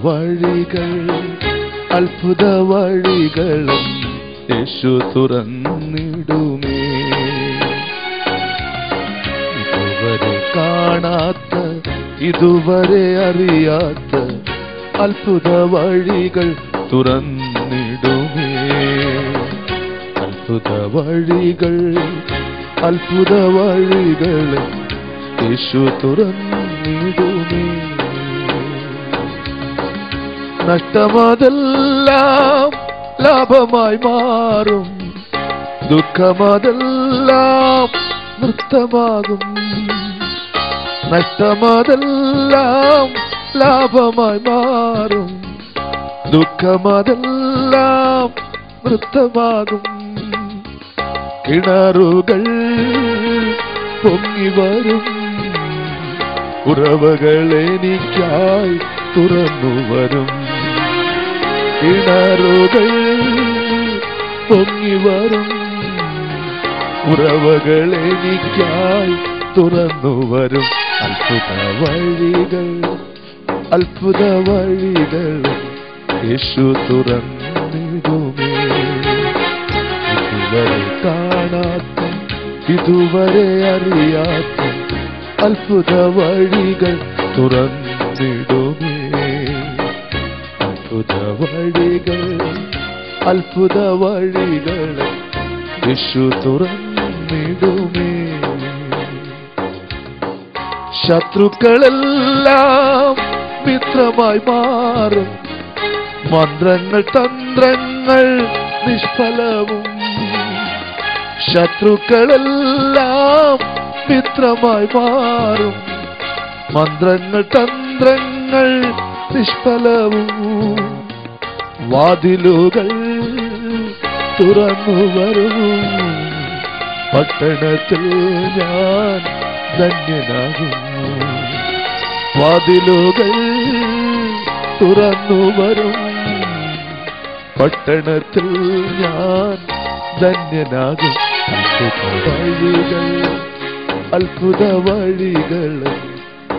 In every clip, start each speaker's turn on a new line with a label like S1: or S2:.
S1: വഴികൾ അത്ഭുത വഴികളും യേശു തുറന്നിടുമേ. ഇതുവരെ കാണാത്ത ഇതുവരെ അറിയാത്ത അത്ഭുത വഴികൾ തുറന്നിടുമേ. അത്ഭുത വഴികൾ അത്ഭുത വഴികൾ യേശു തുറന്നിടുമേ. നഷ്ടമതെല്ലാം ലാഭമായി മാറും, ദുഃഖമതെല്ലാം നൃത്തമാകും. നഷ്ടമതെല്ലാം ലാഭമായി മാറും, ദുഃഖമതെല്ലാം നൃത്തമാകും. കിണറുകൾ പൊങ്ങി വരും, ഉറവകൾ എനിക്കായി തുറന്നു വരും. കിണറുകൾ പൊങ്ങി വരും, ഉറവകൾ എനിക്കായി തുറന്നു വരും. അത്ഭുത വഴികൾ അത്ഭുത വഴികൾ യേശു തുറന്നിടുമേ. ഇതുവരെ കാണാത്ത ഇതുവരെ അറിയാത്ത അത്ഭുത വഴികൾ തുറന്നിടുമേ. അത്ഭുത വഴികൾ അത്ഭുത വഴികൾ യേശു തുറന്നിടുമേ. ശത്രുക്കളെല്ലാം മിത്രമായി മാറും, മന്ത്രങ്ങൾ തന്ത്രങ്ങൾ നിഷ്ഫലവും. ശത്രുക്കളെല്ലാം മിത്രമായി മാറും, മന്ത്രങ്ങൾ തന്ത്രങ്ങൾ നിഷ്ഫലവും. വാതിലുകൾ തുറന്നു വരും, പട്ടണത്തിൽ ഞാൻ ധന്യനാകും. വാതിലുകൾ തുറന്നു വരും, പട്ടണത്തിൽ ഞാൻ ധന്യനാകും. അത്ഭുത വഴികൾ അത്ഭുത വഴികൾ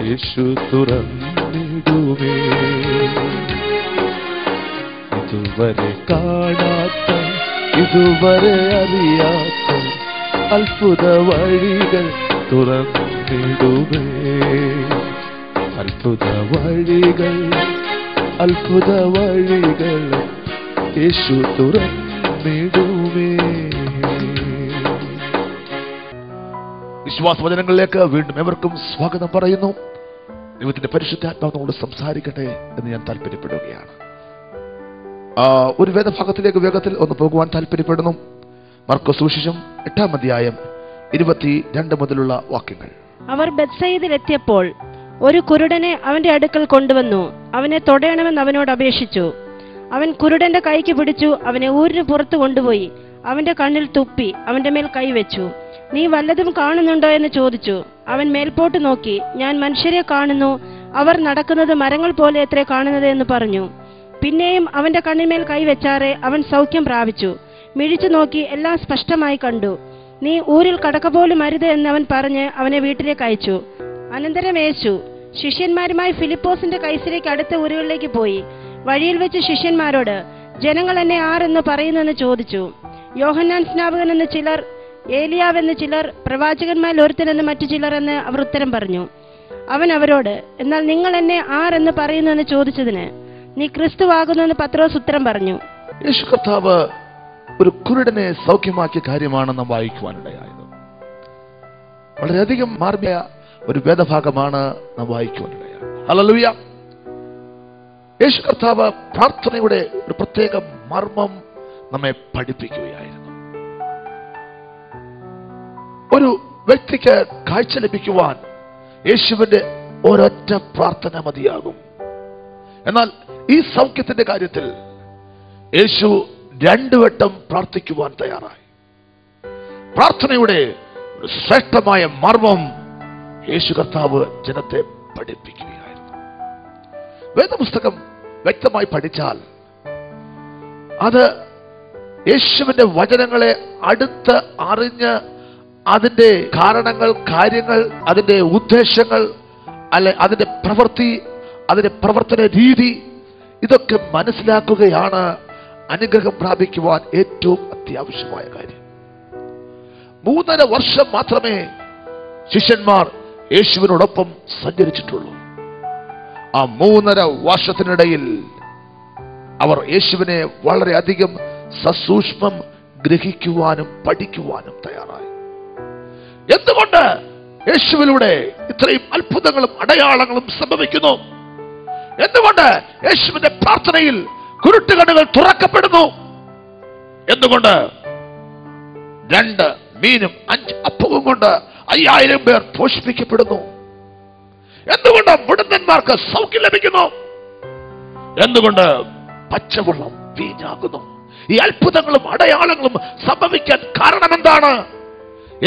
S1: യേശു തുറന്നിടുമേ. ഇതുവരെ കാണാത്ത ഇതുവരെ അറിയാത്ത അത്ഭുത വഴികൾ തുറന്നിടുമേ. അത്ഭുത വഴികൾ അത്ഭുത വഴികൾ യേശു തുറന്നിടുമേ. വിശ്വാസവചനങ്ങളിലേക്ക് വീണ്ടും എവർക്കും സ്വാഗതം പറയുന്നു. ദൈവത്തിന്റെ പരിശുദ്ധാത്മാവ് നമ്മോട് സംസാരിക്കട്ടെ എന്ന് ഞാൻ താല്പര്യപ്പെടുകയാണ്. ഒരു വേദഭാഗത്തിലേക്ക് വേഗത്തിൽ ഒന്ന് പോകുവാൻ താല്പര്യപ്പെടുന്നു. മർക്കോസ് സുവിശേഷം 8-ാം അധ്യായം 22 മുതലുള്ള വാക്യങ്ങൾ.
S2: അവർ ബെത്സയിദിലെത്തിയപ്പോൾ ഒരു കുരുടനെ അവന്റെ അടുക്കൽ കൊണ്ടുവന്നു. അവനെ തൊടയണമെന്ന് അവനോട് അപേക്ഷിച്ചു. അവൻ കുരുടന്റെ കൈക്ക് പിടിച്ചു അവനെ ഊരിന് പുറത്തു കൊണ്ടുപോയി അവന്റെ കണ്ണിൽ തുപ്പി അവന്റെ മേൽ കൈവച്ചു. നീ വല്ലതും കാണുന്നുണ്ടോ എന്ന് ചോദിച്ചു. അവൻ മേൽപോട്ട് നോക്കി, ഞാൻ മനുഷ്യരെ കാണുന്നു, അവർ നടക്കുന്നത് മരങ്ങൾ പോലെ എത്ര കാണുന്നത് എന്ന് പറഞ്ഞു. പിന്നെയും അവന്റെ കണ്ണിന്മേൽ കൈവച്ചാറെ അവൻ സൗഖ്യം പ്രാപിച്ചു. മിഴിച്ചു നോക്കി എല്ലാം സ്പഷ്ടമായി കണ്ടു. നീ ഊരിൽ കടക്കപോലും അരുത് എന്നവൻ പറഞ്ഞ് അവനെ വീട്ടിലേക്ക് അയച്ചു. അനന്തരം യേശു ശിഷ്യന്മാരുമായി ഫിലിപ്പോസിന്റെ കൈസരയ്ക്ക് അടുത്ത ഊരുകളിലേക്ക് പോയി. വഴിയിൽ വെച്ച് ശിഷ്യന്മാരോട്, ജനങ്ങൾ എന്നെ ആരെന്ന് പറയുന്നെന്ന് ചോദിച്ചു. യോഹന്നാൻ സ്നാപകൻ എന്ന് ചിലർ, ഏലിയാവെന്ന് ചിലർ, പ്രവാചകന്മാരിൽ ഒരുത്തനെന്ന് മറ്റു ചിലർ എന്ന് അവർ ഉത്തരം പറഞ്ഞു. അവൻ അവരോട്, എന്നാൽ നിങ്ങൾ എന്നെ ആരെന്ന് പറയുന്നെന്ന് ചോദിച്ചതിന്, നീ ക്രിസ്തുവാകുന്നു പത്രോസ് ഉത്തരം പറഞ്ഞു.
S1: യേശു കർത്താവ് ഒരു കുരുടനെ സൗഖ്യമാക്കിയ കാര്യമാണ് നാം വായിക്കുവാനിടയായത്. വളരെയധികം മാർമ്മിക ഒരു വേദഭാഗമാണ് നാം വായിക്കുവാനിടയായത്. ഹല്ലേലൂയ. യേശു കർത്താവ് പ്രാർത്ഥനയുടെ ഒരു പ്രത്യേക മർമ്മം നമ്മെ പഠിപ്പിക്കുകയായിരുന്നു. ഒരു വ്യക്തിക്ക് കാഴ്ച ലഭിക്കുവാൻ യേശുവിന്റെ ഒരൊറ്റ പ്രാർത്ഥന മതിയാകും. എന്നാൽ ഈ സൗഖ്യത്തിന്റെ കാര്യത്തിൽ യേശു 2 വട്ടം പ്രാർത്ഥിക്കുവാൻ തയ്യാറായി. പ്രാർത്ഥനയുടെ ഒരു ശ്രേഷ്ഠമായ മർമ്മം യേശു കർത്താവ് ജനത്തെ പഠിപ്പിക്കുകയായിരുന്നു. വേദപുസ്തകം വ്യക്തമായി പഠിച്ചാൽ അത് യേശുവിന്റെ വചനങ്ങളെ അടുത്ത് അറിഞ്ഞ് അതിന്റെ കാരണങ്ങൾ, കാര്യങ്ങൾ, അതിന്റെ ഉദ്ദേശങ്ങൾ, അല്ലെ അതിന്റെ പ്രവൃത്തി, അതിന്റെ പ്രവർത്തന രീതി, ഇതൊക്കെ മനസ്സിലാക്കുകയാണ് അനുഗ്രഹം പ്രാപിക്കുവാൻ ഏറ്റവും അത്യാവശ്യമായ കാര്യം. 3.5 വർഷം മാത്രമേ ശിഷ്യന്മാർ യേശുവിനോടൊപ്പം സഞ്ചരിച്ചിട്ടുള്ളൂ. ആ 3.5 വർഷത്തിനിടയിൽ അവർ യേശുവിനെ വളരെയധികം സസൂക്ഷ്മം ഗ്രഹിക്കുവാനും പഠിക്കുവാനും തയ്യാറായി. എന്തുകൊണ്ട് യേശുവിലൂടെ ഇത്രയും അത്ഭുതങ്ങളും അടയാളങ്ങളും സംഭവിക്കുന്നു? എന്തുകൊണ്ട് യേശുവിന്റെ പ്രാർത്ഥനയിൽ കുരുട്ടുകണ്ണുകൾ തുറക്കപ്പെടുന്നു? എന്തുകൊണ്ട് 2 മീനും 5 അപ്പവും കൊണ്ട് 5000 പേർ പോഷിപ്പിക്കപ്പെടുന്നു? എന്തുകൊണ്ട് മുടന്തന്മാർക്ക് സൗഖ്യം ലഭിക്കുന്നു? എന്തുകൊണ്ട് പച്ചവെള്ളം വീഞ്ഞാകുന്നു? ഈ അത്ഭുതങ്ങളും അടയാളങ്ങളും സംഭവിക്കാൻ കാരണമെന്താണ്?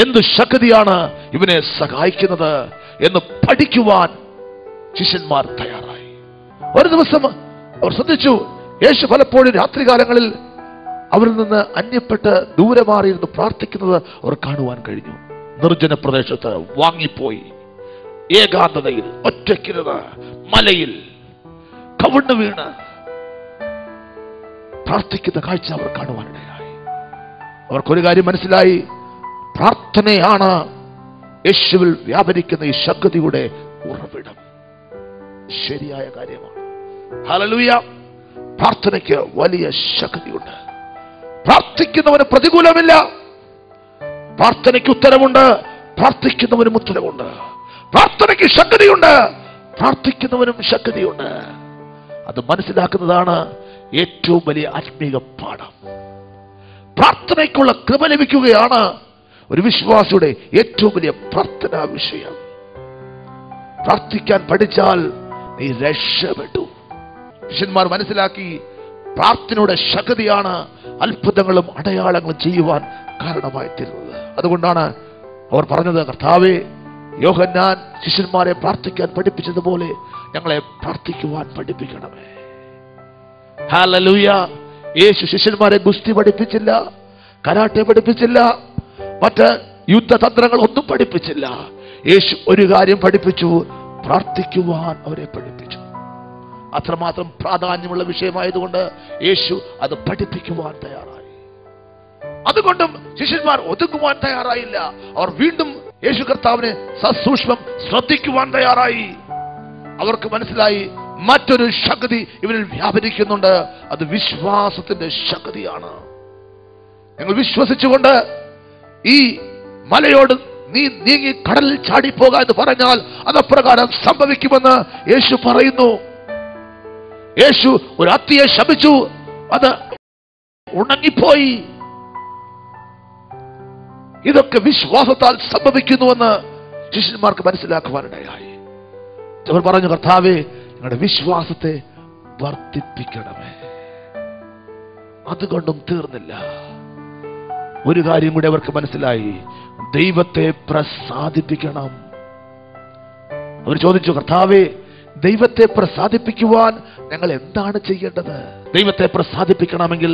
S1: എന്ത് ശക്തിയാണ് ഇവനെ സഹായിക്കുന്നത് എന്ന് പഠിക്കുവാൻ ശിഷ്യന്മാർ തയ്യാറായി. ഒരു ദിവസം അവർ ശ്രദ്ധിച്ചു, യേശു പലപ്പോഴും രാത്രികാലങ്ങളിൽ അവരിൽ നിന്ന് അന്യപ്പെട്ട് ദൂരെ മാറിയിരുന്ന് പ്രാർത്ഥിക്കുന്നത് അവർ കാണുവാൻ കഴിഞ്ഞു. നിർജ്ജന പ്രദേശത്ത് വാങ്ങിപ്പോയി, ഏകാന്തതയിൽ ഒറ്റയ്ക്കിരുന്ന് മലയിൽ കവിണ്ണു വീണ് പ്രാർത്ഥിക്കുന്ന കാഴ്ച അവർ കാണുവാനിടയായി. അവർക്കൊരു കാര്യം മനസ്സിലായി, പ്രാർത്ഥനയാണ് യേശുവിൽ വ്യാപരിക്കുന്ന ഈ ശക്തിയുടെ ഉറവിടം. ശരിയായ കാര്യമാണ്. ഹല്ലേലൂയ. പ്രാർത്ഥനയ്ക്ക് വലിയ ശക്തിയുണ്ട്. പ്രാർത്ഥിക്കുന്നവന് പ്രതികൂലമില്ല. പ്രാർത്ഥനയ്ക്ക് ഉത്തരമുണ്ട്, പ്രാർത്ഥിക്കുന്നവനും ഉത്തരമുണ്ട്. പ്രാർത്ഥനയ്ക്ക് ശക്തിയുണ്ട്, പ്രാർത്ഥിക്കുന്നവനും ശക്തിയുണ്ട്. അത് മനസ്സിലാക്കുന്നതാണ് ഏറ്റവും വലിയ ആത്മീക പാഠം. പ്രാർത്ഥനയ്ക്കുള്ള കൃപ ലഭിക്കുകയാണ് ഒരു വിശ്വാസിയുടെ ഏറ്റവും വലിയ പ്രാർത്ഥനാ വിഷയം. പ്രാർത്ഥിക്കാൻ പഠിച്ചാൽ നീ രക്ഷപ്പെട്ടു. ശിഷ്യന്മാർ മനസ്സിലാക്കി, പ്രാർത്ഥനയുടെ ശക്തിയാണ് അത്ഭുതങ്ങളും അടയാളങ്ങളും ചെയ്യുവാൻ കാരണമായി തീരുന്നത്. അതുകൊണ്ടാണ് അവർ പറഞ്ഞത്, കർത്താവേ, യോഹന്നാൻ ശിഷ്യന്മാരെ പ്രാർത്ഥിക്കാൻ പഠിപ്പിച്ചതുപോലെ ഞങ്ങളെ പ്രാർത്ഥിക്കുവാൻ പഠിപ്പിക്കണമേ. ഹല്ലേലൂയ. യേശു ശിഷ്യന്മാരെ ഗുസ്തി പഠിപ്പിച്ചില്ല, കരാട്ടെ പഠിപ്പിച്ചില്ല, മറ്റ് യുദ്ധതന്ത്രങ്ങൾ ഒന്നും പഠിപ്പിച്ചില്ല. യേശു ഒരു കാര്യം പഠിപ്പിച്ചു, പ്രാർത്ഥിക്കുവാൻ അവരെ പഠിപ്പിച്ചു. അത്രമാത്രം പ്രാധാന്യമുള്ള വിഷയമായതുകൊണ്ട് യേശു അത് പഠിപ്പിക്കുവാൻ തയ്യാറായി. അതുകൊണ്ടും ശിഷ്യന്മാർ ഒതുങ്ങുവാൻ തയ്യാറായില്ല. അവർ വീണ്ടും യേശു കർത്താവിനെ സസൂക്ഷ്മം ശ്രദ്ധിക്കുവാൻ തയ്യാറായി. അവർക്ക് മനസ്സിലായി, മറ്റൊരു ശക്തി ഇവരിൽ വ്യാപരിക്കുന്നുണ്ട്. അത് വിശ്വാസത്തിന്റെ ശക്തിയാണ്. നിങ്ങൾ വിശ്വസിച്ചുകൊണ്ട് ഈ മലയോട് നീ നീങ്ങി കടലിൽ ചാടിപ്പോക എന്ന് പറഞ്ഞാൽ അതപ്രകാരം സംഭവിക്കുമെന്ന് യേശു പറയുന്നു. യേശു ഒരു അത്തിയെ ശപിച്ചു, അത് ഉണങ്ങിപ്പോയി. ഇതൊക്കെ വിശ്വാസത്താൽ സംഭവിക്കുന്നുവെന്ന് ശിഷ്യന്മാർക്ക് മനസ്സിലാക്കുവാനിടയായി. അവർ പറഞ്ഞു, കർത്താവേ, നിങ്ങളുടെ വിശ്വാസത്തെ വർദ്ധിപ്പിക്കണമേ. അതുകൊണ്ടും തീർന്നില്ല. ഒരു കാര്യം കൂടി അവർക്ക് മനസ്സിലായി, ദൈവത്തെ പ്രസാദിപ്പിക്കണം. അവർ ചോദിച്ചു, കർത്താവേ, ദൈവത്തെ പ്രസാദിപ്പിക്കുവാൻ ഞങ്ങൾ എന്താണ് ചെയ്യേണ്ടത്? ദൈവത്തെ പ്രസാദിപ്പിക്കണമെങ്കിൽ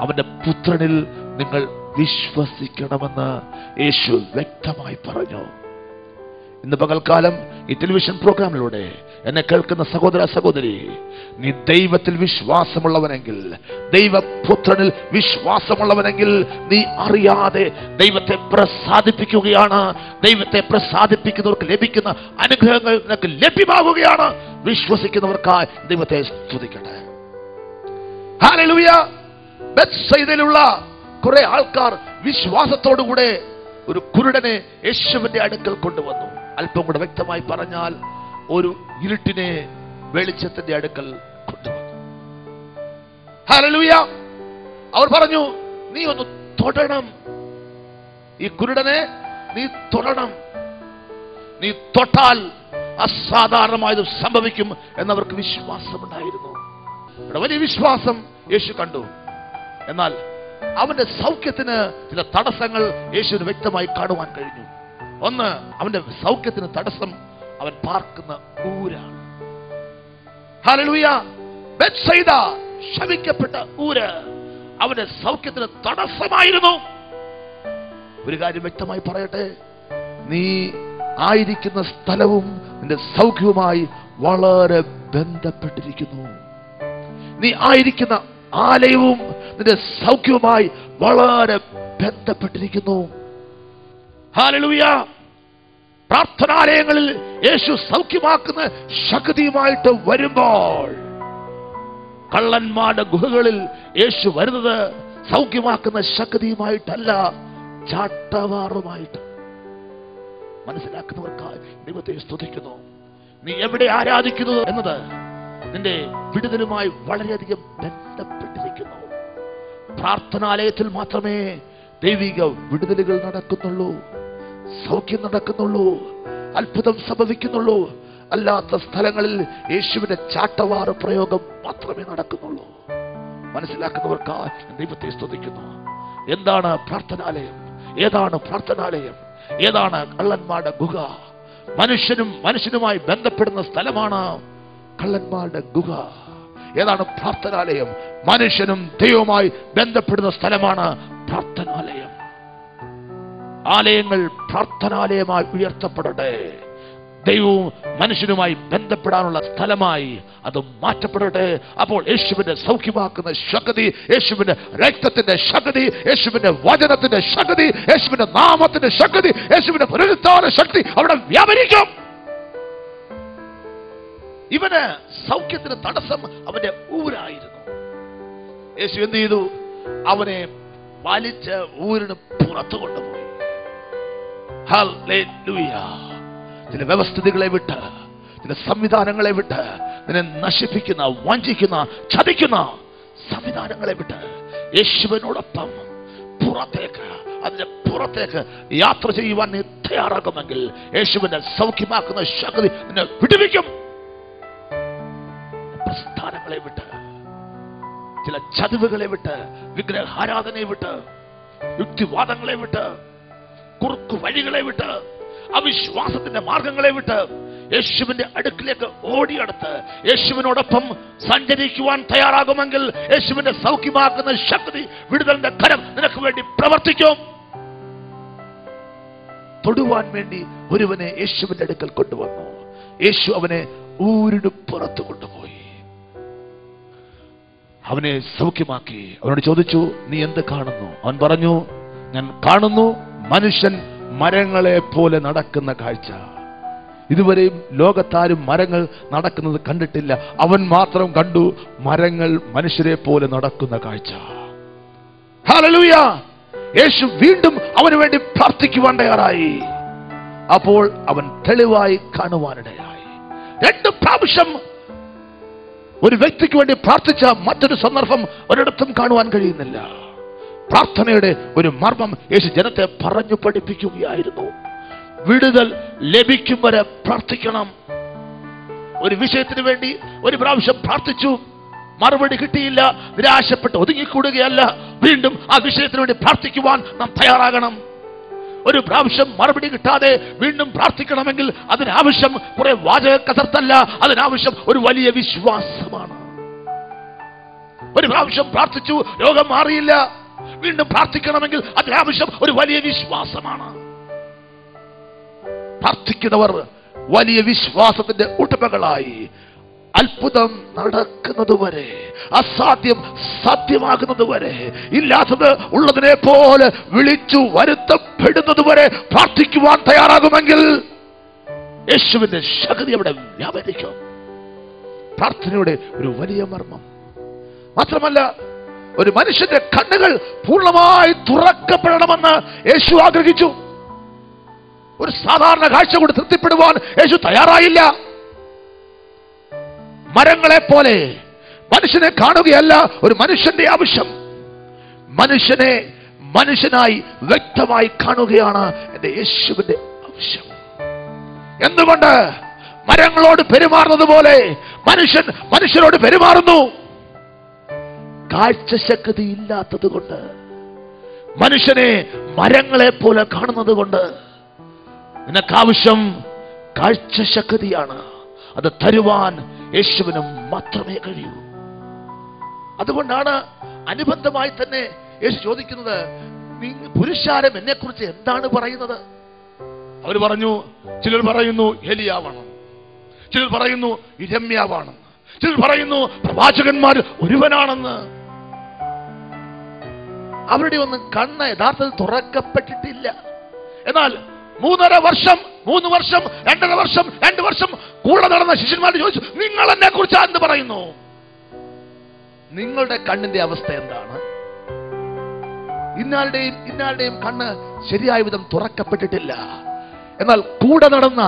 S1: അവന്റെ പുത്രനിൽ നിങ്ങൾ വിശ്വസിക്കണമെന്ന് യേശു വ്യക്തമായി പറഞ്ഞു. ഇന്ന് പകൽക്കാലം ഈ ടെലിവിഷൻ പ്രോഗ്രാമിലൂടെ എന്നെ കേൾക്കുന്ന സഹോദര സഹോദരി, നീ ദൈവത്തിൽ വിശ്വാസമുള്ളവനെങ്കിൽ, ദൈവപുത്രനിൽ വിശ്വാസമുള്ളവനെങ്കിൽ, നീ അറിയാതെ ദൈവത്തെ പ്രസാദിപ്പിക്കുകയാണ്. ദൈവത്തെ പ്രസാദിപ്പിക്കുന്നവർക്ക് ലഭിക്കുന്ന അനുഗ്രഹങ്ങൾ നിനക്ക് ലഭ്യമാവുകയാണ്. വിശ്വസിക്കുന്നവർക്കായി ദൈവത്തെ സ്തുതിക്കട്ടെ. ഹല്ലേലൂയ. ബെത്സയിദയിലുള്ള കുറെ ആൾക്കാർ വിശ്വാസത്തോടുകൂടെ ഒരു കുരുടനെ യേശുവിന്റെ അടുക്കൽ കൊണ്ടുവന്നു. അല്പം കൂടെ വ്യക്തമായി പറഞ്ഞാൽ, ഒരു ഇരുട്ടിനെ വെളിച്ചത്തിന്റെ അടുക്കൽ കൊണ്ടുവന്നു. ഹല്ലേലൂയ. അവർ പറഞ്ഞു, നീ ഒന്ന് തൊടണം, ഈ കുരുടനെ നീ തൊടണം. നീ തൊട്ടാൽ അസാധാരണമായത് സംഭവിക്കും എന്നവർക്ക് വിശ്വാസമുണ്ടായിരുന്നു. വലിയ വിശ്വാസം യേശു കണ്ടു. എന്നാൽ അവന്റെ സൗഖ്യത്തിന് ചില തടസ്സങ്ങൾ യേശുവിന് വ്യക്തമായി കാണുവാൻ കഴിഞ്ഞു. ഒന്ന്, അവന്റെ സൗഖ്യത്തിന് തടസ്സം അവൻ പാർക്കുന്ന ഊരാണ്. ഹല്ലേലൂയ. ബെത്സയിദ, ശപിക്കപ്പെട്ട ഊര്, അവന്റെ സൗഖ്യത്തിന് തടസ്സമായിരുന്നു. ഒരു കാര്യം വ്യക്തമായി പറയട്ടെ, നീ ആയിരിക്കുന്ന സ്ഥലവും നിന്റെ സൗഖ്യവുമായി വളരെ ബന്ധപ്പെട്ടിരിക്കുന്നു. നീ ആയിരിക്കുന്ന ആലയവും നിന്റെ സൗഖ്യവുമായി വളരെ ബന്ധപ്പെട്ടിരിക്കുന്നു. ഹല്ലേലൂയ. പ്രാർത്ഥനാലയങ്ങളിൽ യേശു സൗഖ്യമാക്കുന്ന ശക്തിയുമായിട്ട് വരുമ്പോൾ, കള്ളന്മാരുടെ ഗുഹകളിൽ യേശു വരുന്നത് സൗഖ്യമാക്കുന്ന ശക്തിയുമായിട്ടല്ല, ചാട്ടവാറുമായിട്ട്. മനസ്സിലാക്കുന്നവർക്കായി ദൈവത്തെ സ്തുതിക്കുന്നു. നീ എവിടെ ആരാധിക്കുന്നു എന്നത് നിന്റെ വിടുതലുമായി വളരെയധികം ബന്ധപ്പെട്ടിരിക്കുന്നു. പ്രാർത്ഥനാലയത്തിൽ മാത്രമേ ദൈവിക വിടുതലുകൾ നടക്കുന്നുള്ളൂ, സൗഖ്യം നടക്കുന്നുള്ളൂ, അത്ഭുതം സംഭവിക്കുന്നുള്ളൂ. അല്ലാത്ത സ്ഥലങ്ങളിൽ യേശുവിന്റെ ചാട്ടവാറ് പ്രയോഗം മാത്രമേ നടക്കുന്നുള്ളൂ. മനസ്സിലാക്കുന്നവർക്കായി ദൈവത്തെ സ്തുതിക്കുന്നു. എന്താണ് പ്രാർത്ഥനാലയം? ഏതാണ് പ്രാർത്ഥനാലയം? ഏതാണ് കള്ളന്മാരുടെ ഗുഹ? മനുഷ്യനുമായി ബന്ധപ്പെടുന്ന സ്ഥലമാണ് കള്ളന്മാരുടെ ഗുഹ. ഏതാണ് പ്രാർത്ഥനാലയം? മനുഷ്യനും ദൈവവുമായി ബന്ധപ്പെടുന്ന സ്ഥലമാണ് പ്രാർത്ഥനാലയം. ആലയങ്ങൾ പ്രാർത്ഥനാലയമായി ഉയർത്തപ്പെടട്ടെ. ദൈവവും മനുഷ്യനുമായി ബന്ധപ്പെടാനുള്ള സ്ഥലമായി അത് മാറ്റപ്പെടട്ടെ. അപ്പോൾ യേശുവിന്റെ സൗഖ്യമാക്കുന്ന ശക്തി, യേശുവിന്റെ രക്തത്തിന്റെ ശക്തി, യേശുവിന്റെ വചനത്തിന്റെ ശക്തി, യേശുവിന്റെ നാമത്തിന്റെ ശക്തി, യേശുവിന്റെ പുനരുത്ഥാന ശക്തി അവിടെ വ്യാപരിക്കും. ഇവന് സൗഖ്യത്തിന് തടസ്സം അവന്റെ ഊരായിരുന്നു. യേശു എന്ത് ചെയ്തു? അവനെ വലിച്ച് ഊരിന് പുറത്തു കൊണ്ടുപോയി. ഹല്ലേലൂയ. ചില വ്യവസ്ഥിതികളെ വിട്ട്, ചില സംവിധാനങ്ങളെ വിട്ട്, നിന്നെ നശിപ്പിക്കുന്ന, വഞ്ചിക്കുന്ന, ചതിക്കുന്ന സംവിധാനങ്ങളെ വിട്ട് യേശുവിനോടൊപ്പം പുറത്തേക്ക്, അതിന്റെ പുറത്തേക്ക് യാത്ര ചെയ്യുവാൻ നീ തയ്യാറാകുമെങ്കിൽ യേശുവിനെ സൗഖ്യമാക്കുന്ന ശക്തി നിന്നെ വിടുവിക്കും. പ്രസ്ഥാനങ്ങളെ വിട്ട്, ചില ചതിവുകളെ വിട്ട്, വിഗ്രഹാരാധനയെ വിട്ട്, യുക്തിവാദങ്ങളെ വിട്ട്, കുറുക്കു വഴികളെ വിട്ട്, അവിശ്വാസത്തിന്റെ മാർഗങ്ങളെ വിട്ട് യേശുവിന്റെ അടുക്കിലേക്ക് ഓടിയെടുത്ത് യേശുവിനോടൊപ്പം സഞ്ചരിക്കുവാൻ തയ്യാറാകുമെങ്കിൽ യേശുവിന്റെ സൗഖ്യമാക്കുന്ന ശക്തി, വിടുതലിന്റെ കരം നിനക്ക് വേണ്ടി പ്രവർത്തിക്കും. തൊടുവാൻ വേണ്ടി ഒരുവനെ യേശുവിന്റെ അടുക്കൽ കൊണ്ടുവന്നു. യേശു അവനെ ഊരിന് പുറത്തു കൊണ്ടുപോയി. അവനെ സൗഖ്യമാക്കി. അവനോട് ചോദിച്ചു, നീ എന്ത് കാണുന്നു? അവൻ പറഞ്ഞു, ഞാൻ കാണുന്നു മനുഷ്യൻ മരങ്ങളെ പോലെ നടക്കുന്ന കാഴ്ച. ഇതുവരെയും ലോകത്താരും മരങ്ങൾ നടക്കുന്നത് കണ്ടിട്ടില്ല. അവൻ മാത്രം കണ്ടു മരങ്ങൾ മനുഷ്യരെ പോലെ നടക്കുന്ന കാഴ്ച. ഹല്ലേലൂയ. യേശു വീണ്ടും അവന് വേണ്ടി പ്രാർത്ഥിക്കുവാൻ തയ്യാറായി. അപ്പോൾ അവൻ തെളിവായി കാണുവാനിടയായി. 2 പ്രാവശ്യം ഒരു വ്യക്തിക്ക് വേണ്ടി പ്രാർത്ഥിച്ച മറ്റൊരു സന്ദർഭം ഒരിടത്തും കാണുവാൻ കഴിയുന്നില്ല. പ്രാർത്ഥനയുടെ ഒരു മർമ്മം യേശു ജനത്തെ പറഞ്ഞു പഠിപ്പിക്കുകയായിരുന്നു. വിടുതൽ ലഭിക്കും വരെ പ്രാർത്ഥിക്കണം. ഒരു വിഷയത്തിന് വേണ്ടി ഒരു പ്രാവശ്യം പ്രാർത്ഥിച്ചു, മറുപടി കിട്ടിയില്ല, നിരാശപ്പെട്ട് ഒതുങ്ങിക്കൂടുകയല്ല. വീണ്ടും ആ വിഷയത്തിന് വേണ്ടി പ്രാർത്ഥിക്കുവാൻ നാം തയ്യാറാകണം. ഒരു പ്രാവശ്യം മറുപടി കിട്ടാതെ വീണ്ടും പ്രാർത്ഥിക്കണമെങ്കിൽ അതിനാവശ്യം കുറെ വാചക കസർത്തല്ല, അതിനാവശ്യം ഒരു വലിയ വിശ്വാസമാണ്. ഒരു പ്രാവശ്യം പ്രാർത്ഥിച്ചു, രോഗം മാറിയില്ല, വീണ്ടും പ്രാർത്ഥിക്കണമെങ്കിൽ അതിനാവശ്യം ഒരു വലിയ വിശ്വാസമാണ്. പ്രാർത്ഥിക്കുന്നവർ വലിയ വിശ്വാസത്തിന്റെ ഉടമകളായി അത്ഭുതം നടക്കുന്നതുവരെ, അസാധ്യം സാധ്യമാകുന്നതുവരെ, ഇല്ലാത്തത് ഉള്ളതിനെ പോലെ വിളിച്ചു വരുത്തപ്പെടുന്നതുവരെ പ്രാർത്ഥിക്കുവാൻ തയ്യാറാകുമെങ്കിൽ യേശുവിന്റെ ശക്തി അവിടെ വ്യാപരിക്കും. പ്രാർത്ഥനയുടെ ഒരു വലിയ മർമ്മം മാത്രമല്ല, ഒരു മനുഷ്യന്റെ കണ്ണുകൾ പൂർണ്ണമായി തുറക്കപ്പെടണമെന്ന് യേശു ആഗ്രഹിച്ചു. ഒരു സാധാരണ കാഴ്ച കൊണ്ട് തൃപ്തിപ്പെടുവാൻ യേശു തയ്യാറായില്ല. മരങ്ങളെ പോലെ മനുഷ്യനെ കാണുകയല്ല ഒരു മനുഷ്യന്റെ ആവശ്യം. മനുഷ്യനെ മനുഷ്യനായി വ്യക്തമായി കാണുകയാണ് എന്റെ യേശുവിന്റെ ആവശ്യം. എന്തുകൊണ്ട്? മരങ്ങളോട് പെരുമാറുന്നത് പോലെ മനുഷ്യൻ മനുഷ്യരോട് പെരുമാറുന്നു. കാഴ്ചശക്തി ഇല്ലാത്തത് കൊണ്ട്, മനുഷ്യനെ മരങ്ങളെ പോലെ കാണുന്നത് കൊണ്ട് നിനക്കാവശ്യം കാഴ്ചശക്തിയാണ്. അത് തരുവാൻ യേശുവിന് മാത്രമേ കഴിയൂ. അതുകൊണ്ടാണ് അനുബന്ധമായി തന്നെ യേശു ചോദിക്കുന്നത്, പുരുഷാരം എന്നെ കുറിച്ച് എന്താണ് പറയുന്നത്? അവർ പറഞ്ഞു, ചിലർ പറയുന്നു എലിയാവാണ്, ചിലർ പറയുന്നു ഇരമ്യാവാണ്, ചിലർ പറയുന്നു പ്രവാചകന്മാർ ഒരുവനാണെന്ന്. അവരുടെ ഒന്നും കണ്ണ് യഥാർത്ഥത്തിൽ തുറക്കപ്പെട്ടിട്ടില്ല. എന്നാൽ 3 വർഷം 2 വർഷം കൂടെ നടന്ന ശിഷ്യന്മാർ ചോദിച്ചു, നിങ്ങൾ എന്നെ കുറിച്ച് എന്ത് പറയുന്നു? നിങ്ങളുടെ കണ്ണിന്റെ അവസ്ഥ എന്താണ്? ഇന്നാളുടെയും കണ്ണ് ശരിയായ വിധം തുറക്കപ്പെട്ടിട്ടില്ല. എന്നാൽ കൂടെ നടന്ന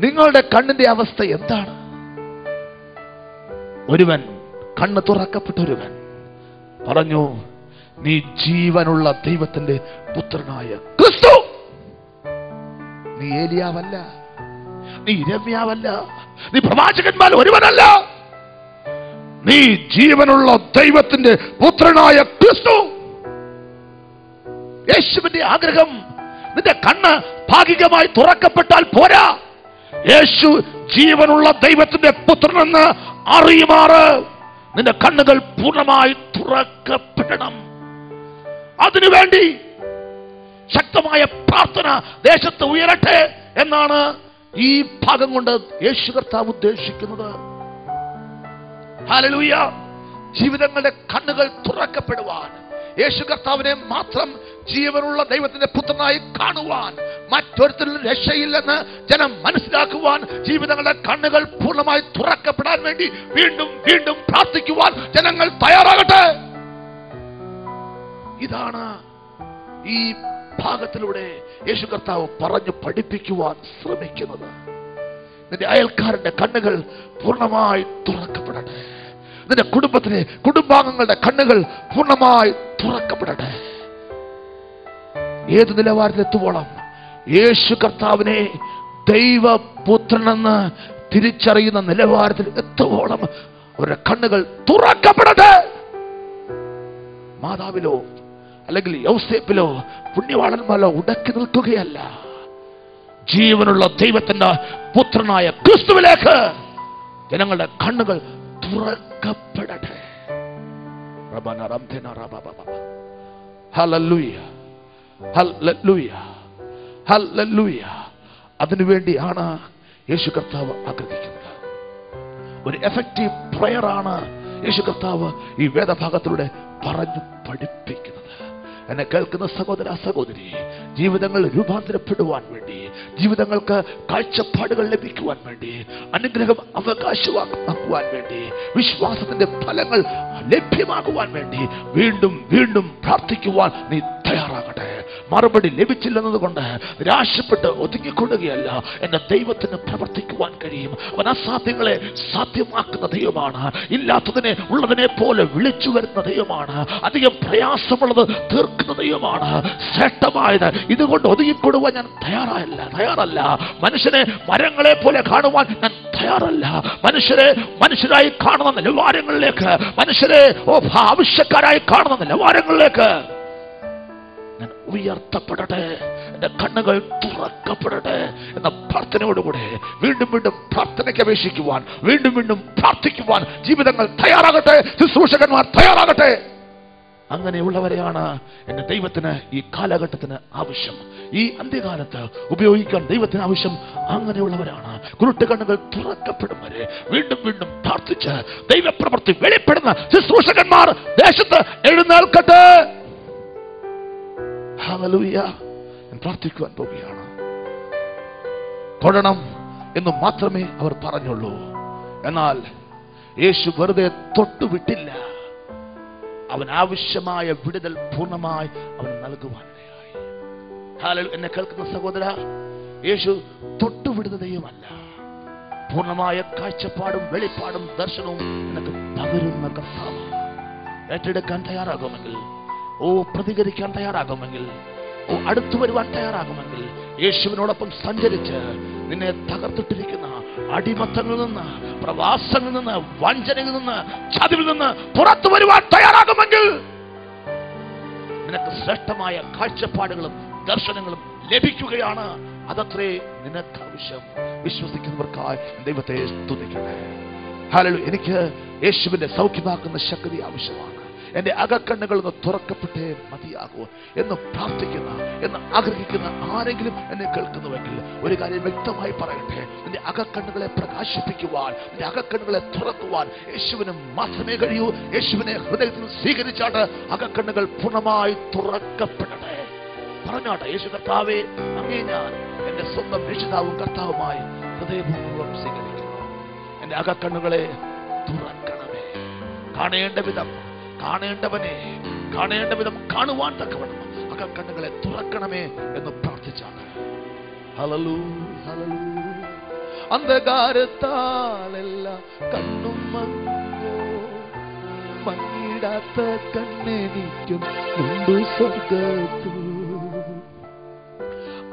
S1: നിങ്ങളുടെ കണ്ണിന്റെ അവസ്ഥ എന്താണ്? ഒരുവൻ, കണ്ണ് തുറക്കപ്പെട്ടൊരുവൻ പറഞ്ഞു, നീ ജീവനുള്ള ദൈവത്തിന്റെ പുത്രനായ ക്രിസ്തു. നീ ഏലിയാവല്ല, നീ ഇരമ്യാവല്ല, നീ പ്രവാചകന്മാർ ഒരുവനല്ല, നീ ജീവനുള്ള ദൈവത്തിന്റെ പുത്രനായ ക്രിസ്തു. യേശുവിന്റെ ആഗ്രഹം നിന്റെ കണ്ണ് ഭാഗികമായി തുറക്കപ്പെട്ടാൽ പോരാ, യേശു ജീവനുള്ള ദൈവത്തിന്റെ പുത്രനെന്ന് അറിയുമാറ് നിന്റെ കണ്ണുകൾ പൂർണ്ണമായി തുറക്കപ്പെടണം. അതിനുവേണ്ടി ശക്തമായ പ്രാർത്ഥന ദേശത്ത് ഉയരട്ടെ എന്നാണ് ഈ ഭാഗം കൊണ്ട് യേശു കർത്താവ് ഉദ്ദേശിക്കുന്നത്. ഹല്ലേലൂയ. ജീവിതങ്ങളുടെ കണ്ണുകൾ തുറക്കപ്പെടുവാൻ, യേശു കർത്താവിനെ മാത്രം ജീവനുള്ള ദൈവത്തിന്റെ പുത്രനായി കാണുവാൻ, മറ്റൊരുത്തരിൽ രക്ഷയില്ലെന്ന് ജനം മനസ്സിലാക്കുവാൻ, ജീവിതങ്ങളുടെ കണ്ണുകൾ പൂർണ്ണമായി തുറക്കപ്പെടാൻ വേണ്ടി വീണ്ടും വീണ്ടും പ്രാർത്ഥിക്കുവാൻ ജനങ്ങൾ തയ്യാറാകട്ടെ. ഇതാണ് ഈ ഭാഗത്തിലൂടെ യേശു കർത്താവ് പറഞ്ഞു പഠിപ്പിക്കുവാൻ ശ്രമിക്കുന്നത്. നിന്റെ അയൽക്കാരന്റെ കണ്ണുകൾ പൂർണ്ണമായി തുറക്കപ്പെടട്ടെ. നിന്റെ കുടുംബാംഗങ്ങളുടെ കണ്ണുകൾ പൂർണ്ണമായി തുറക്കപ്പെടട്ടെ. ഏത് നിലവാരത്തിലെത്തുവോളം? യേശു കർത്താവിനെ ദൈവപുത്രനെന്ന് തിരിച്ചറിയുന്ന നിലവാരത്തിൽ എത്തുവോളം അവരുടെ കണ്ണുകൾ തുറക്കപ്പെടട്ടെ. മാതാവിലോ അല്ലെങ്കിൽ യൗസേപ്പിലോ പുണ്യവാളന്മാരോ ഉടക്കി നിൽക്കുകയല്ല, ജീവനുള്ള ദൈവത്തിന്റെ പുത്രനായ ക്രിസ്തുവിലേക്ക് ജനങ്ങളുടെ കണ്ണുകൾ തുറക്കപ്പെടട്ടെ. Hallelujah, hallelujah, hallelujah. അതിനുവേണ്ടിയാണ് യേശു കർത്താവ് ആഗ്രഹിക്കുന്നത്. ഒരു എഫക്റ്റീവ് പ്രയറാണ് യേശു കർത്താവ് ഈ വേദഭാഗത്തിലൂടെ പറഞ്ഞു പഠിപ്പിക്കുന്നത്. എന്നെ കേൾക്കുന്ന സഹോദര സഹോദരി, ജീവിതങ്ങൾ രൂപാന്തരപ്പെടുവാൻ വേണ്ടി, ജീവിതങ്ങൾക്ക് കാഴ്ചപ്പാടുകൾ ലഭിക്കുവാൻ വേണ്ടി, അനുഗ്രഹം അവകാശമാക്കുവാൻ വേണ്ടി, വിശ്വാസത്തിന്റെ ഫലങ്ങൾ ലഭ്യമാകുവാൻ വേണ്ടി വീണ്ടും വീണ്ടും പ്രാർത്ഥിക്കുവാൻ നീ തയ്യാറാകട്ടെ. മറുപടി ലഭിച്ചില്ലെന്നതുകൊണ്ട് നിരാശപ്പെട്ട് ഒതുങ്ങിക്കൊള്ളുകയല്ല. എന്റെ ദൈവത്തിന് പ്രവർത്തിക്കുവാൻ കഴിയും. അവൻ അസാധ്യങ്ങളെ സാധ്യമാക്കുന്ന ദൈവമാണ്. ഇല്ലാത്തതിനെ ഉള്ളതിനെ പോലെ വിളിച്ചു വരുന്ന ദൈവമാണ്. അധികം പ്രയാസമുള്ളത് തീർക്കുന്ന ദൈവമാണ്. ശ്രേഷ്ഠമായത് ഇതുകൊണ്ട് ഒതുങ്ങിക്കൊടുവാൻ ഞാൻ തയ്യാറല്ല. മനുഷ്യനെ മരങ്ങളെ പോലെ കാണുവാൻ ഞാൻ തയ്യാറല്ല. മനുഷ്യരായി കാണുന്ന നിലവാരങ്ങളിലേക്ക്, മനുഷ്യരെ ആവശ്യക്കാരായി കാണുന്ന നിലവാരങ്ങളിലേക്ക് ഞാൻ ഉയർത്തപ്പെടട്ടെ. എന്റെ കണ്ണുകൾ തുറക്കപ്പെടട്ടെ എന്ന പ്രാർത്ഥനയോടുകൂടെ വീണ്ടും വീണ്ടും പ്രാർത്ഥനയ്ക്ക് അപേക്ഷിക്കുവാൻ, വീണ്ടും വീണ്ടും പ്രാർത്ഥിക്കുവാൻ ജീവിതങ്ങൾ തയ്യാറാകട്ടെ. ശുശ്രൂഷകന്മാർ തയ്യാറാകട്ടെ. അങ്ങനെയുള്ളവരെയാണ് എന്റെ ദൈവത്തിന് ഈ കാലഘട്ടത്തിന് ആവശ്യം. ഈ അന്ത്യകാലത്ത് ഉപയോഗിക്കാൻ ദൈവത്തിന് ആവശ്യം അങ്ങനെയുള്ളവരാണ്. കുരുട്ട് കണ്ണുകൾ തുറക്കപ്പെടും വരെ വീണ്ടും വീണ്ടും പ്രാർത്ഥിച്ച് ദൈവപ്രവൃത്തി വെളിപ്പെടുന്ന ശുശ്രൂഷകന്മാർ ദേശത്ത് എഴുന്നേൽക്കട്ടെ. ഹല്ലേലൂയ. ഞാൻ പ്രാർത്ഥിക്കുവാൻ പോവുകയാണ്. തൊടണം എന്ന് മാത്രമേ അവർ പറഞ്ഞുള്ളൂ. എന്നാൽ യേശു വെറുതെ തൊട്ടുവിട്ടില്ല. അവൻ ആവശ്യമായ വിടുതൽ പൂർണ്ണമായി അവൻ നൽകുവാനിടയായി. ഹല്ലേലൂയ. എന്നെ കേൾക്കുന്ന സഹോദര, യേശു തൊട്ടുവിടുന്ന ദൈവമല്ല. പൂർണ്ണമായ കാഴ്ചപ്പാടും വെളിപ്പാടും ദർശനവും നിനക്ക് പകരുന്ന കർത്താവാണ്. ഏറ്റെടുക്കാൻ തയ്യാറാകുമെങ്കിൽ, പ്രതികരിക്കാൻ തയ്യാറാകുമെങ്കിൽ, അടുത്തു വരുവാൻ തയ്യാറാകുമെങ്കിൽ, യേശുവിനോടൊപ്പം സഞ്ചരിച്ച് നിന്നെ തകർത്തിട്ടിരിക്കുന്ന അടിമത്തങ്ങളിൽ നിന്ന്, പ്രവാസങ്ങളിൽ നിന്ന്, വഞ്ചനയിൽ നിന്ന്, ചതിവിൽ നിന്ന് പുറത്തു വരുവാൻ തയ്യാറാകുമെങ്കിൽ നിനക്ക് ശ്രേഷ്ഠമായ കാഴ്ചപ്പാടുകളും ദർശനങ്ങളും ലഭിക്കുകയാണ്. അതത്രേ നിനക്ക് ആവശ്യം. വിശ്വസിക്കുന്നവർക്കായി ദൈവത്തെ സ്തുതിക്കട്ടെ. ഹല്ലേലൂയ. എനിക്ക് യേശുവിന്റെ സൗഖ്യമാക്കുന്ന ശക്തി ആവശ്യമാണ്. എൻ്റെ അകക്കണ്ണുകൾ ഒന്ന് തുറക്കപ്പെട്ടേ മതിയാകൂ എന്ന് പ്രാർത്ഥിക്കുന്ന, എന്ന് ആഗ്രഹിക്കുന്ന ആരെങ്കിലും എന്നെ കേൾക്കുന്നുവെങ്കിൽ ഒരു കാര്യം വ്യക്തമായി പറയട്ടെ. നിന്റെ അകക്കണ്ണുകളെ പ്രകാശിപ്പിക്കുവാൻ, നിന്റെ അകക്കണ്ണുകളെ തുറക്കുവാൻ യേശുവിന് മാത്രമേ കഴിയൂ. യേശുവിനെ ഹൃദയത്തിൽ സ്വീകരിച്ചാട്ട് അകക്കണ്ണുകൾ പൂർണ്ണമായി തുറക്കപ്പെടട്ടെ. പറഞ്ഞാട്ടെ, യേശു കർത്താവേ, അങ്ങേ ഞാൻ എന്റെ സ്വന്തം രക്ഷിതാവും കർത്താവുമായി ഹൃദയപൂർവ്വം സ്വീകരിക്കുന്നു. എന്റെ അകക്കണ്ണുകളെ തുറക്കണമേ. കാണേണ്ട വിധം, കാണേണ്ടവനെ കാണേണ്ട വിധം കാണുവാൻ തക്കവണ്ണം അകക്കണ്ണുകളെ തുറക്കണമേ എന്ന് പ്രാർത്ഥിച്ചാണ്. Hallelujah, hallelujah. അന്ധകാരത്താലെല്ലാം കണ്ണും മങ്ങിടാത്ത കണ്ണെനിക്കും ഉണ്ട് സ്വർഗ്ഗത്തിൽ.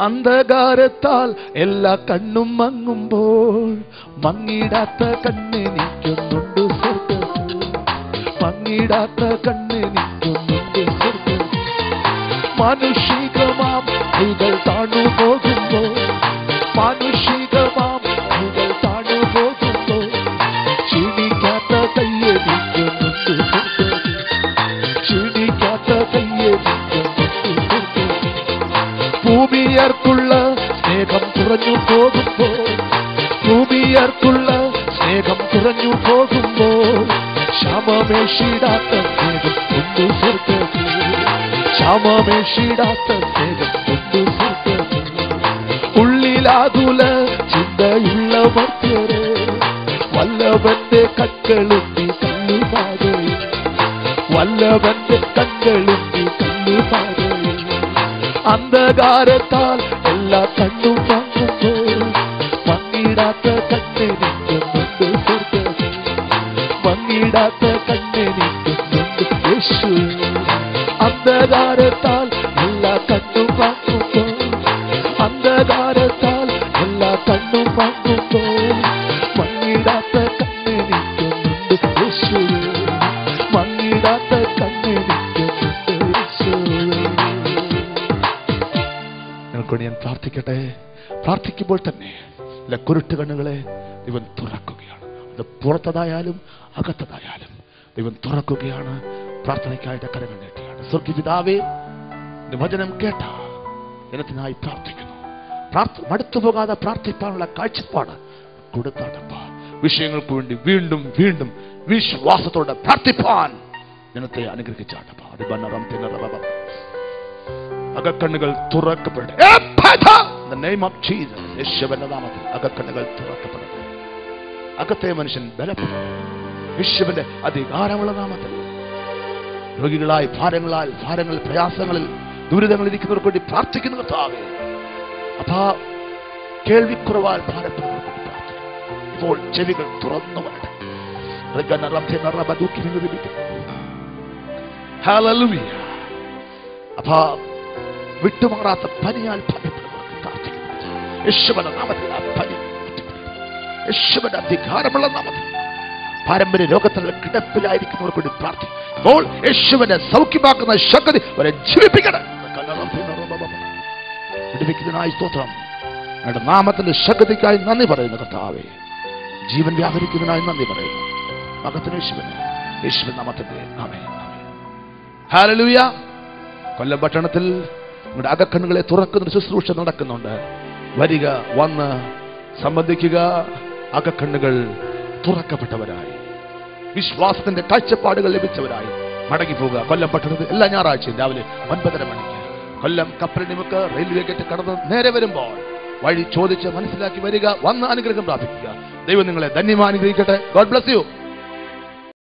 S1: അന്ധകാരത്താൽ എല്ലാ കണ്ണും മങ്ങുമ്പോൾ മങ്ങിടാത്ത കണ്ണെനിക്കുന്നുണ്ട് സ്വർഗ്ഗത്തിൽ. മങ്ങിടാത്ത കണ്ണെനിക്കുന്നുണ്ട് സ്വർഗ്ഗത്തിൽ. മാനുഷികമാം കൈകൾ താണു പോകുമ്പോൾ, മാനുഷികമാം കൈകൾ താണു പോകുമ്പോൾ ക്ഷീണിക്കാത്ത കയ്യെനിക്കുന്നുണ്ട് സ്വർഗ്ഗത്തിൽ. ക്ഷീണിക്കാത്ത കയ്യെനിക്കുന്നുണ്ട് സ്വർഗ്ഗത്തിൽ. ഭൂമിയർക്കുള്ള സ്നേഹം കുറഞ്ഞു പോകുമ്പോൾ, ഭൂമിയർക്കുള്ള സ്നേഹം കുറഞ്ഞു പോകുമ്പോൾ ക്ഷാമമേഷിടാത്ത സ്നേഹം ഉണ്ട് സ്വർഗ്ഗത്തിൽ. ക്ഷാമമേഷിടാത്ത സ്നേഹം ഉണ്ട് സ്വർഗ്ഗത്തിൽ. ഉള്ളിലാകുല ചിന്തയുള്ള മർത്യരെ വല്ലവന്റെ കക്കളുണ്ടി കല്ലുപാതയിൽ, വല്ലവന്റെ കക്കളുണ്ടി കല്ലുപാതയിൽ. അന്ധകാരത്താൽ എല്ലാ കണ്ണും മങ്ങുമ്പോൾ മങ്ങിടാത്ത കണ്ണെനിക്കുന്നുണ്ട് സ്വർഗ്ഗത്തിൽ. മങ്ങിടാത്ത കണ്ണെനിക്കുന്നുണ്ട് യേശു. അന്ധകാരത്താൽ എല്ലാ കണ്ണും മങ്ങുമ്പോൾ, അന്ധകാരത്താൽ എല്ലാ കണ്ണും മങ്ങുമ്പോൾ മങ്ങിടാത്ത കണ്ണെനിക്കുന്നുണ്ട് യേശു. മങ്ങിടാത്ത കണ്ണെനിക്കുന്നുണ്ട് യേശു. നിങ്ങൾക്കൊണ്ട് ഞാൻ പ്രാർത്ഥിക്കട്ടെ. പ്രാർത്ഥിക്കുമ്പോൾ തന്നെ എല്ലാ കുരുട്ട് കണ്ണുകളെ ദൈവം തുറക്കുകയാണ്. അത് പുറത്തതായാലും അകത്തതായാലും ദൈവം തുറക്കുകയാണ്. പ്രാർത്ഥനയ്ക്കായിട്ട് കരങ്ങൾ നീട്ടുകയാണ്. സ്വർഗ്ഗപിതാവേ, നിന്റെ വചനം കേട്ട ജനത്തിനായി പ്രാർത്ഥിക്കുന്നു. മടുത്തു പോകാതെ പ്രാർത്ഥിക്കാനുള്ള കാഴ്ചപ്പാട് കൊടുത്താട്ടപ്പ. വിഷയങ്ങൾക്ക് വേണ്ടി വീണ്ടും വീണ്ടും വിശ്വാസത്തോടെ പ്രാർത്ഥിപ്പാൻ ജനത്തെ അനുഗ്രഹിച്ചാട്ടപ്പ. അകക്കണ്ണുകൾ തുറക്കപ്പെടട്ടെ. യേശുവിന്റെ നാമത്തിൽ അകക്കണ്ണുകൾ തുറക്കപ്പെടട്ടെ. അകത്തെ മനുഷ്യൻ ബലപ്പെടട്ടെ. യേശുവിന്റെ അധികാരമുള്ള നാമത്തിൽ രോഗികളായി ഭാരങ്ങളിൽ പ്രയാസങ്ങളിൽ ദുരിതങ്ങളിൽ ഇരിക്കുന്നവർക്ക് വേണ്ടി പ്രാർത്ഥിക്കുന്ന കർത്താവേ, അപ്പാ കേൾവിക്കുറവാൽ ഭാരപ്പെടുന്നവർക്ക് വേണ്ടി പ്രാർത്ഥിക്കുന്നു. ഇപ്പോൾ ചെവികൾ തുറന്നു വരട്ടെ. ഹല്ലേലൂയ. അപ്പാ വിട്ടുമാറാത്ത പനിയാൽ ഭയപ്പെടുന്നവർക്ക് പ്രാർത്ഥിക്കുന്നു. യേശുവിന്റെ നാമത്തിൽ ആ പനി യേശുവിന്റെ അധികാരമുള്ള നാമത്തിൽ പാരമ്പര്യ രോഗത്തിലുള്ള കിടപ്പിലായിരിക്കുന്നവർക്ക് വേണ്ടി പ്രാർത്ഥിക്കും. ഇപ്പോൾ യേശുവിനെ സൗഖ്യമാക്കുന്ന ശക്തി അവരെ ജീവിപ്പിക്കണം. വിടുവിക്കുന്നതിനായി സ്തോത്രം. ഞങ്ങളുടെ നാമത്തിന്റെ ശക്തിക്കായി നന്ദി പറയുന്നു കർത്താവേ. ജീവൻ വ്യാപരിക്കുന്നതിനായി നന്ദി പറയുന്നു. മകത്തിന് യേശുവിൻ നാമത്തിന്റെ ആമേൻ. ഹല്ലേലൂയ. കൊല്ലം പട്ടണത്തിൽ നിങ്ങളുടെ അകക്കണ്ണുകളെ തുറക്കുന്ന ശുശ്രൂഷ നടക്കുന്നുണ്ട്. വരിക, വന്ന് സംബന്ധിക്കുക. അകക്കണ്ണുകൾ തുറക്കപ്പെട്ടവരായി, വിശ്വാസത്തിന്റെ കാഴ്ചപ്പാടുകൾ ലഭിച്ചവരായി മടങ്ങിപ്പോകുക. കൊല്ലം പട്ടണത്തിൽ എല്ലാ ഞായറാഴ്ചയും രാവിലെ 9:30 മണിക്ക് കൊല്ലം കപ്പലിനിമുക്ക് റെയിൽവേ ഗേറ്റ് കടന്ന് നേരെ വരുമ്പോൾ വഴി ചോദിച്ച് മനസ്സിലാക്കി വരിക, വന്ന് അനുഗ്രഹം പ്രാപിക്കുക. ദൈവം നിങ്ങളെ ധന്യമായി അനുഗ്രഹിക്കട്ടെ. God bless you.